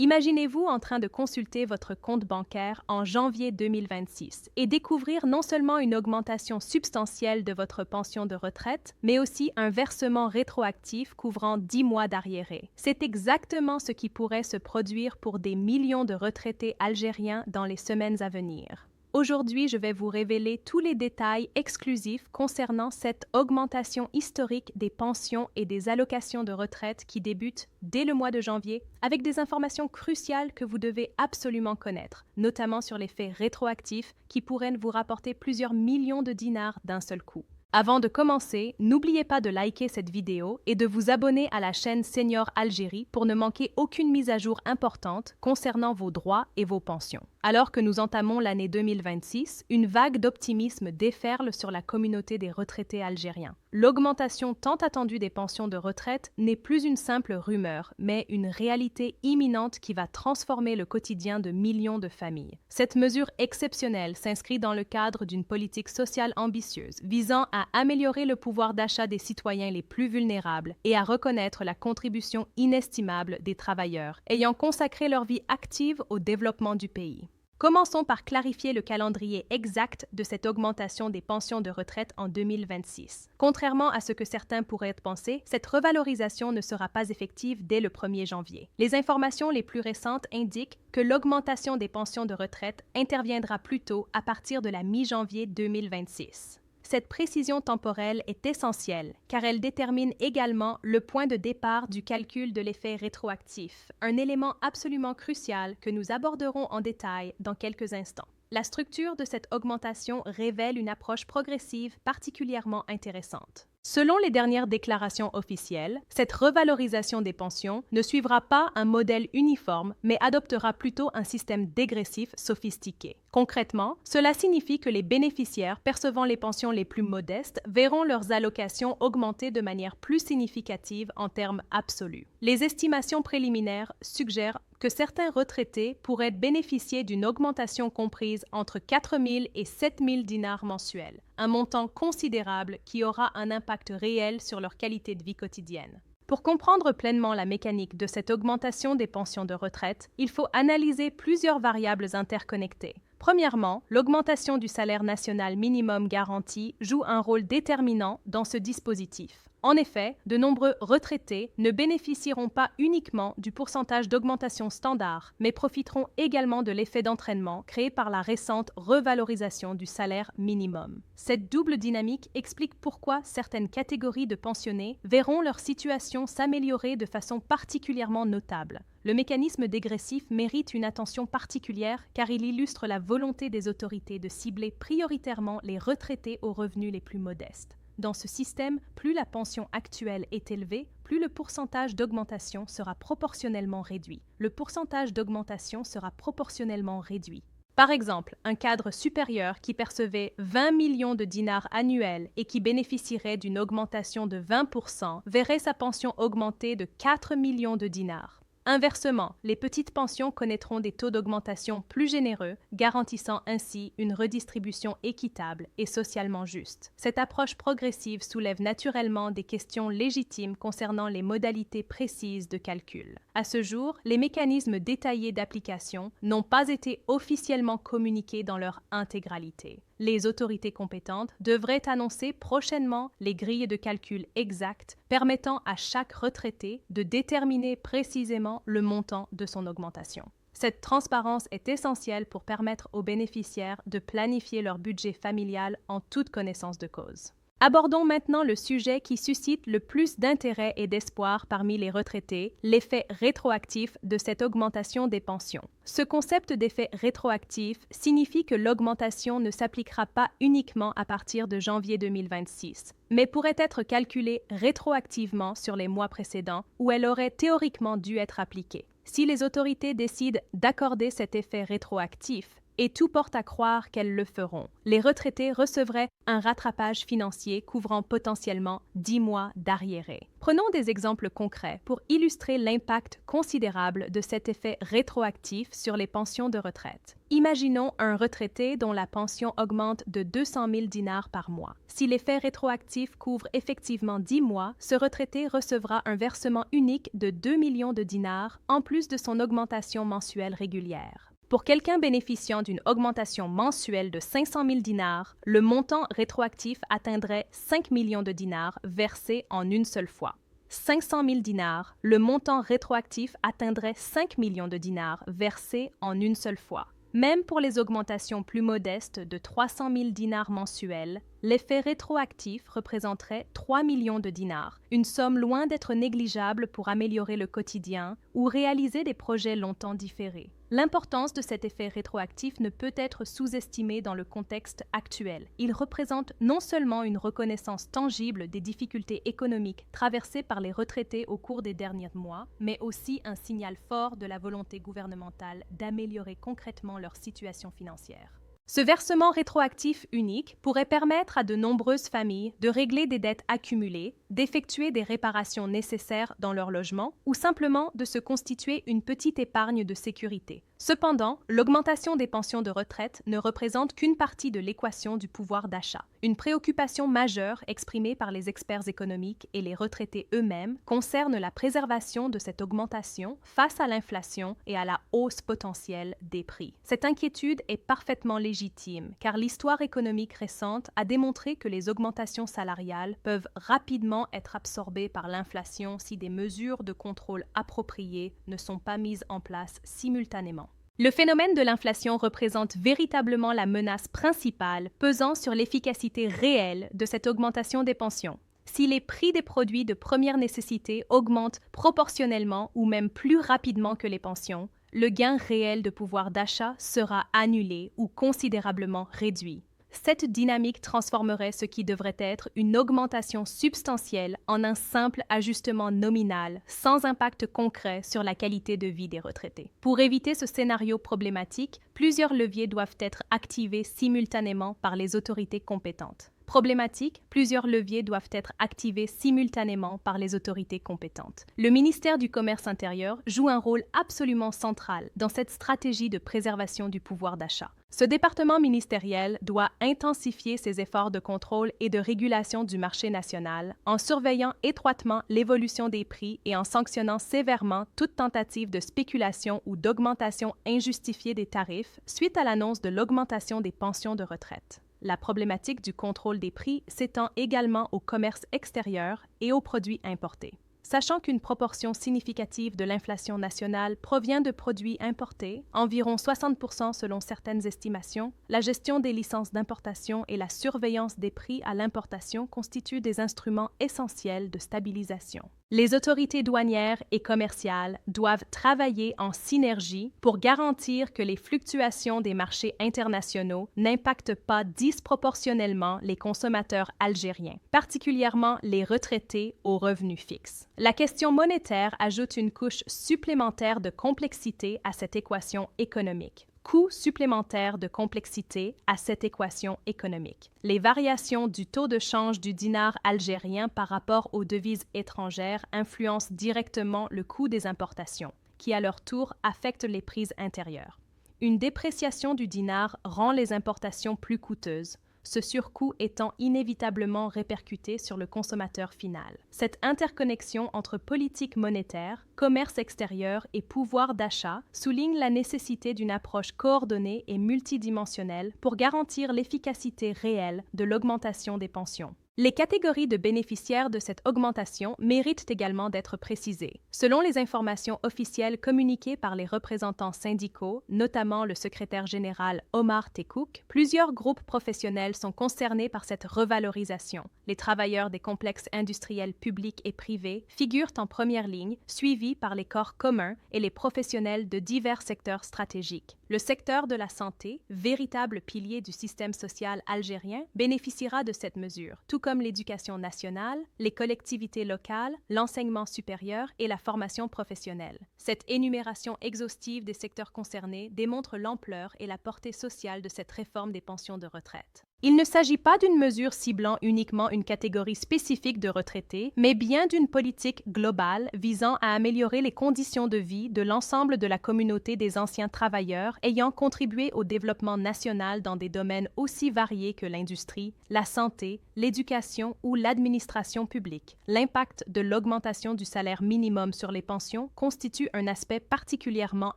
Imaginez-vous en train de consulter votre compte bancaire en janvier 2026 et découvrir non seulement une augmentation substantielle de votre pension de retraite, mais aussi un versement rétroactif couvrant 10 mois d'arriérés. C'est exactement ce qui pourrait se produire pour des millions de retraités algériens dans les semaines à venir. Aujourd'hui, je vais vous révéler tous les détails exclusifs concernant cette augmentation historique des pensions et des allocations de retraite qui débute dès le mois de janvier, avec des informations cruciales que vous devez absolument connaître, notamment sur l'effet rétroactif qui pourrait vous rapporter plusieurs millions de dinars d'un seul coup. Avant de commencer, n'oubliez pas de liker cette vidéo et de vous abonner à la chaîne Senior Algérie pour ne manquer aucune mise à jour importante concernant vos droits et vos pensions. Alors que nous entamons l'année 2026, une vague d'optimisme déferle sur la communauté des retraités algériens. L'augmentation tant attendue des pensions de retraite n'est plus une simple rumeur, mais une réalité imminente qui va transformer le quotidien de millions de familles. Cette mesure exceptionnelle s'inscrit dans le cadre d'une politique sociale ambitieuse visant à améliorer le pouvoir d'achat des citoyens les plus vulnérables et à reconnaître la contribution inestimable des travailleurs ayant consacré leur vie active au développement du pays. Commençons par clarifier le calendrier exact de cette augmentation des pensions de retraite en 2026. Contrairement à ce que certains pourraient penser, cette revalorisation ne sera pas effective dès le 1er janvier. Les informations les plus récentes indiquent que l'augmentation des pensions de retraite interviendra plutôt à partir de la mi-janvier 2026. Cette précision temporelle est essentielle car elle détermine également le point de départ du calcul de l'effet rétroactif, un élément absolument crucial que nous aborderons en détail dans quelques instants. La structure de cette augmentation révèle une approche progressive particulièrement intéressante. Selon les dernières déclarations officielles, cette revalorisation des pensions ne suivra pas un modèle uniforme, mais adoptera plutôt un système dégressif sophistiqué. Concrètement, cela signifie que les bénéficiaires percevant les pensions les plus modestes verront leurs allocations augmenter de manière plus significative en termes absolus. Les estimations préliminaires suggèrent que certains retraités pourraient bénéficier d'une augmentation comprise entre 4 000 et 7 000 dinars mensuels, un montant considérable qui aura un impact réel sur leur qualité de vie quotidienne. Pour comprendre pleinement la mécanique de cette augmentation des pensions de retraite, il faut analyser plusieurs variables interconnectées. Premièrement, l'augmentation du salaire national minimum garanti joue un rôle déterminant dans ce dispositif. En effet, de nombreux retraités ne bénéficieront pas uniquement du pourcentage d'augmentation standard, mais profiteront également de l'effet d'entraînement créé par la récente revalorisation du salaire minimum. Cette double dynamique explique pourquoi certaines catégories de pensionnés verront leur situation s'améliorer de façon particulièrement notable. Le mécanisme dégressif mérite une attention particulière car il illustre la volonté des autorités de cibler prioritairement les retraités aux revenus les plus modestes. Dans ce système, plus la pension actuelle est élevée, plus le pourcentage d'augmentation sera proportionnellement réduit. Le pourcentage d'augmentation sera proportionnellement réduit. Par exemple, un cadre supérieur qui percevait 20 millions de dinars annuels et qui bénéficierait d'une augmentation de 20% verrait sa pension augmenter de 4 millions de dinars. Inversement, les petites pensions connaîtront des taux d'augmentation plus généreux, garantissant ainsi une redistribution équitable et socialement juste. Cette approche progressive soulève naturellement des questions légitimes concernant les modalités précises de calcul. À ce jour, les mécanismes détaillés d'application n'ont pas été officiellement communiqués dans leur intégralité. Les autorités compétentes devraient annoncer prochainement les grilles de calcul exactes permettant à chaque retraité de déterminer précisément le montant de son augmentation. Cette transparence est essentielle pour permettre aux bénéficiaires de planifier leur budget familial en toute connaissance de cause. Abordons maintenant le sujet qui suscite le plus d'intérêt et d'espoir parmi les retraités, l'effet rétroactif de cette augmentation des pensions. Ce concept d'effet rétroactif signifie que l'augmentation ne s'appliquera pas uniquement à partir de janvier 2026, mais pourrait être calculée rétroactivement sur les mois précédents où elle aurait théoriquement dû être appliquée. Si les autorités décident d'accorder cet effet rétroactif, Et tout porte à croire qu'elles le feront. Les retraités recevraient un rattrapage financier couvrant potentiellement 10 mois d'arriérés. Prenons des exemples concrets pour illustrer l'impact considérable de cet effet rétroactif sur les pensions de retraite. Imaginons un retraité dont la pension augmente de 200 000 dinars par mois. Si l'effet rétroactif couvre effectivement 10 mois, ce retraité recevra un versement unique de 2 millions de dinars en plus de son augmentation mensuelle régulière. Pour quelqu'un bénéficiant d'une augmentation mensuelle de 500 000 dinars, le montant rétroactif atteindrait 5 millions de dinars versés en une seule fois. 500 000 dinars, le montant rétroactif atteindrait 5 millions de dinars versés en une seule fois. Même pour les augmentations plus modestes de 300 000 dinars mensuels, l'effet rétroactif représenterait 3 millions de dinars, une somme loin d'être négligeable pour améliorer le quotidien ou réaliser des projets longtemps différés. L'importance de cet effet rétroactif ne peut être sous-estimée dans le contexte actuel. Il représente non seulement une reconnaissance tangible des difficultés économiques traversées par les retraités au cours des derniers mois, mais aussi un signal fort de la volonté gouvernementale d'améliorer concrètement leur situation financière. Ce versement rétroactif unique pourrait permettre à de nombreuses familles de régler des dettes accumulées, d'effectuer des réparations nécessaires dans leur logement ou simplement de se constituer une petite épargne de sécurité. Cependant, l'augmentation des pensions de retraite ne représente qu'une partie de l'équation du pouvoir d'achat. Une préoccupation majeure exprimée par les experts économiques et les retraités eux-mêmes concerne la préservation de cette augmentation face à l'inflation et à la hausse potentielle des prix. Cette inquiétude est parfaitement légitime, car l'histoire économique récente a démontré que les augmentations salariales peuvent rapidement être absorbées par l'inflation si des mesures de contrôle appropriées ne sont pas mises en place simultanément. Le phénomène de l'inflation représente véritablement la menace principale pesant sur l'efficacité réelle de cette augmentation des pensions. Si les prix des produits de première nécessité augmentent proportionnellement ou même plus rapidement que les pensions, le gain réel de pouvoir d'achat sera annulé ou considérablement réduit. Cette dynamique transformerait ce qui devrait être une augmentation substantielle en un simple ajustement nominal, sans impact concret sur la qualité de vie des retraités. Pour éviter ce scénario problématique, plusieurs leviers doivent être activés simultanément par les autorités compétentes. Problématique, plusieurs leviers doivent être activés simultanément par les autorités compétentes. Le ministère du Commerce intérieur joue un rôle absolument central dans cette stratégie de préservation du pouvoir d'achat. Ce département ministériel doit intensifier ses efforts de contrôle et de régulation du marché national en surveillant étroitement l'évolution des prix et en sanctionnant sévèrement toute tentative de spéculation ou d'augmentation injustifiée des tarifs suite à l'annonce de l'augmentation des pensions de retraite. La problématique du contrôle des prix s'étend également au commerce extérieur et aux produits importés. Sachant qu'une proportion significative de l'inflation nationale provient de produits importés, environ 60% selon certaines estimations, la gestion des licences d'importation et la surveillance des prix à l'importation constituent des instruments essentiels de stabilisation. Les autorités douanières et commerciales doivent travailler en synergie pour garantir que les fluctuations des marchés internationaux n'impactent pas disproportionnellement les consommateurs algériens, particulièrement les retraités aux revenus fixes. La question monétaire ajoute une couche supplémentaire de complexité à cette équation économique. Coût supplémentaire de complexité à cette équation économique. Les variations du taux de change du dinar algérien par rapport aux devises étrangères influencent directement le coût des importations, qui à leur tour affectent les prix intérieures. Une dépréciation du dinar rend les importations plus coûteuses, ce surcoût étant inévitablement répercuté sur le consommateur final. Cette interconnexion entre politique monétaire, commerce extérieur et pouvoir d'achat souligne la nécessité d'une approche coordonnée et multidimensionnelle pour garantir l'efficacité réelle de l'augmentation des pensions. Les catégories de bénéficiaires de cette augmentation méritent également d'être précisées. Selon les informations officielles communiquées par les représentants syndicaux, notamment le secrétaire général Omar Tekouk, plusieurs groupes professionnels sont concernés par cette revalorisation. Les travailleurs des complexes industriels publics et privés figurent en première ligne, suivis par les corps communs et les professionnels de divers secteurs stratégiques. Le secteur de la santé, véritable pilier du système social algérien, bénéficiera de cette mesure, tout comme comme l'éducation nationale, les collectivités locales, l'enseignement supérieur et la formation professionnelle. Cette énumération exhaustive des secteurs concernés démontre l'ampleur et la portée sociale de cette réforme des pensions de retraite. Il ne s'agit pas d'une mesure ciblant uniquement une catégorie spécifique de retraités, mais bien d'une politique globale visant à améliorer les conditions de vie de l'ensemble de la communauté des anciens travailleurs ayant contribué au développement national dans des domaines aussi variés que l'industrie, la santé, l'éducation ou l'administration publique. L'impact de l'augmentation du salaire minimum sur les pensions constitue un aspect particulièrement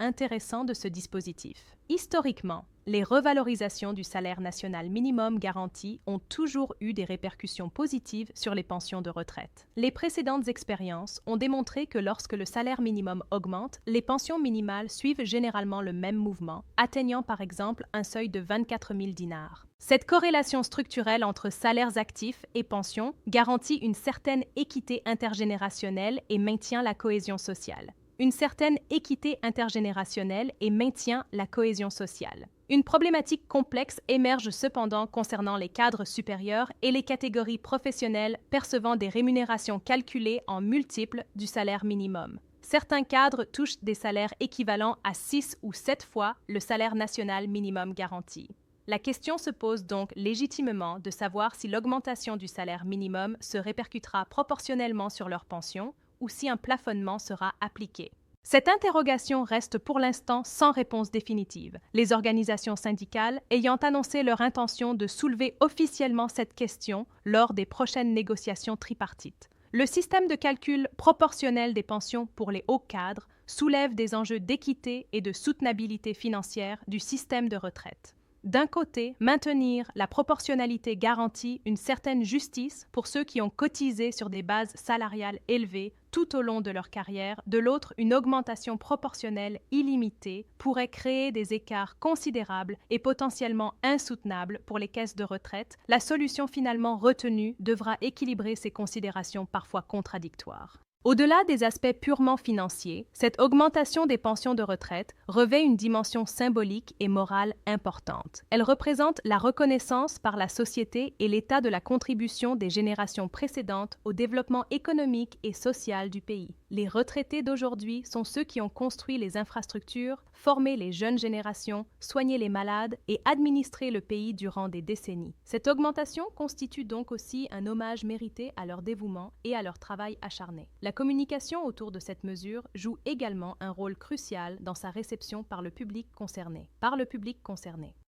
intéressant de ce dispositif. Historiquement, les revalorisations du salaire national minimum garanti ont toujours eu des répercussions positives sur les pensions de retraite. Les précédentes expériences ont démontré que lorsque le salaire minimum augmente, les pensions minimales suivent généralement le même mouvement, atteignant par exemple un seuil de 24 000 dinars. Cette corrélation structurelle entre salaires actifs et pensions garantit une certaine équité intergénérationnelle et maintient la cohésion sociale. Une certaine équité intergénérationnelle et maintient la cohésion sociale. Une problématique complexe émerge cependant concernant les cadres supérieurs et les catégories professionnelles percevant des rémunérations calculées en multiples du salaire minimum. Certains cadres touchent des salaires équivalents à 6 ou 7 fois le salaire national minimum garanti. La question se pose donc légitimement de savoir si l'augmentation du salaire minimum se répercutera proportionnellement sur leurs pensions ou si un plafonnement sera appliqué. Cette interrogation reste pour l'instant sans réponse définitive, les organisations syndicales ayant annoncé leur intention de soulever officiellement cette question lors des prochaines négociations tripartites. Le système de calcul proportionnel des pensions pour les hauts cadres soulève des enjeux d'équité et de soutenabilité financière du système de retraite. D'un côté, maintenir la proportionnalité garantit une certaine justice pour ceux qui ont cotisé sur des bases salariales élevées tout au long de leur carrière. De l'autre, une augmentation proportionnelle illimitée pourrait créer des écarts considérables et potentiellement insoutenables pour les caisses de retraite. La solution finalement retenue devra équilibrer ces considérations parfois contradictoires. Au-delà des aspects purement financiers, cette augmentation des pensions de retraite revêt une dimension symbolique et morale importante. Elle représente la reconnaissance par la société et l'état de la contribution des générations précédentes au développement économique et social du pays. Les retraités d'aujourd'hui sont ceux qui ont construit les infrastructures, formé les jeunes générations, soigné les malades et administré le pays durant des décennies. Cette augmentation constitue donc aussi un hommage mérité à leur dévouement et à leur travail acharné. La communication autour de cette mesure joue également un rôle crucial dans sa réception par le public concerné.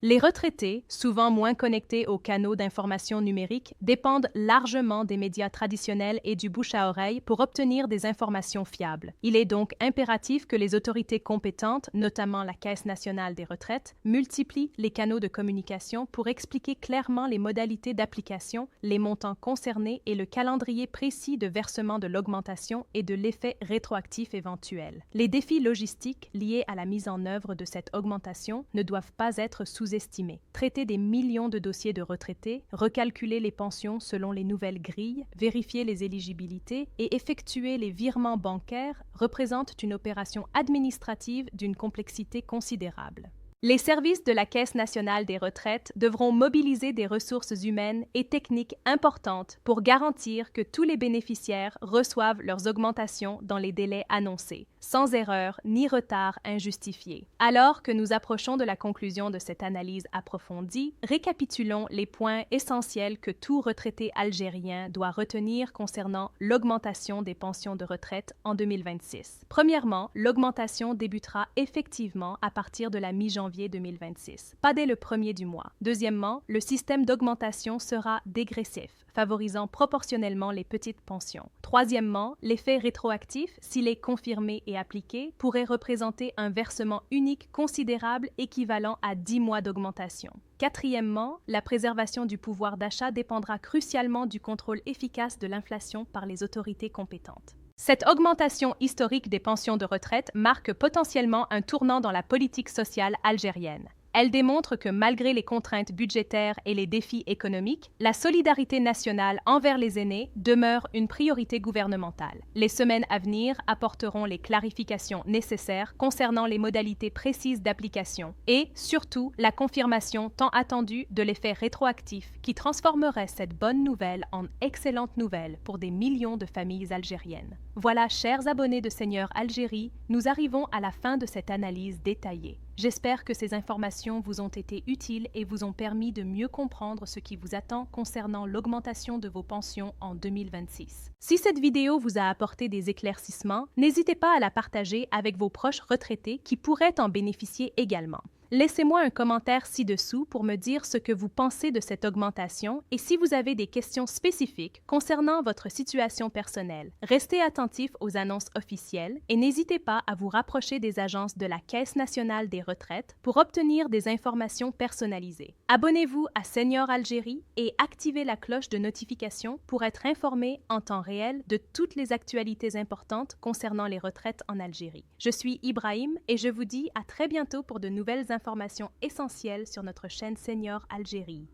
Les retraités, souvent moins connectés aux canaux d'information numérique, dépendent largement des médias traditionnels et du bouche à oreille pour obtenir des informations fiables. Il est donc impératif que les autorités compétentes, notamment la Caisse nationale des retraites, multiplient les canaux de communication pour expliquer clairement les modalités d'application, les montants concernés et le calendrier précis de versement de l'augmentation et de l'effet rétroactif éventuel. Les défis logistiques liés à la mise en œuvre de cette augmentation ne doivent pas être sous-estimés. Traiter des millions de dossiers de retraités, recalculer les pensions selon les nouvelles grilles, vérifier les éligibilités et effectuer les virements bancaires représentent une opération administrative d'une complexité considérable. Les services de la Caisse nationale des retraites devront mobiliser des ressources humaines et techniques importantes pour garantir que tous les bénéficiaires reçoivent leurs augmentations dans les délais annoncés, sans erreur ni retard injustifié. Alors que nous approchons de la conclusion de cette analyse approfondie, récapitulons les points essentiels que tout retraité algérien doit retenir concernant l'augmentation des pensions de retraite en 2026. Premièrement, l'augmentation débutera effectivement à partir de la mi-janvier 2026, pas dès le premier du mois. Deuxièmement, le système d'augmentation sera dégressif, favorisant proportionnellement les petites pensions. Troisièmement, l'effet rétroactif, s'il est confirmé et appliqué, pourrait représenter un versement unique considérable équivalent à 10 mois d'augmentation. Quatrièmement, la préservation du pouvoir d'achat dépendra crucialement du contrôle efficace de l'inflation par les autorités compétentes. Cette augmentation historique des pensions de retraite marque potentiellement un tournant dans la politique sociale algérienne. Elle démontre que malgré les contraintes budgétaires et les défis économiques, la solidarité nationale envers les aînés demeure une priorité gouvernementale. Les semaines à venir apporteront les clarifications nécessaires concernant les modalités précises d'application et, surtout, la confirmation tant attendue de l'effet rétroactif qui transformerait cette bonne nouvelle en excellente nouvelle pour des millions de familles algériennes. Voilà, chers abonnés de Seigneur Algérie, nous arrivons à la fin de cette analyse détaillée. J'espère que ces informations vous ont été utiles et vous ont permis de mieux comprendre ce qui vous attend concernant l'augmentation de vos pensions en 2026. Si cette vidéo vous a apporté des éclaircissements, n'hésitez pas à la partager avec vos proches retraités qui pourraient en bénéficier également. Laissez-moi un commentaire ci-dessous pour me dire ce que vous pensez de cette augmentation et si vous avez des questions spécifiques concernant votre situation personnelle. Restez attentifs aux annonces officielles et n'hésitez pas à vous rapprocher des agences de la Caisse nationale des retraites pour obtenir des informations personnalisées. Abonnez-vous à Senior Algérie et activez la cloche de notification pour être informé en temps réel de toutes les actualités importantes concernant les retraites en Algérie. Je suis Ibrahim et je vous dis à très bientôt pour de nouvelles informations essentielles sur notre chaîne Senior Algérie.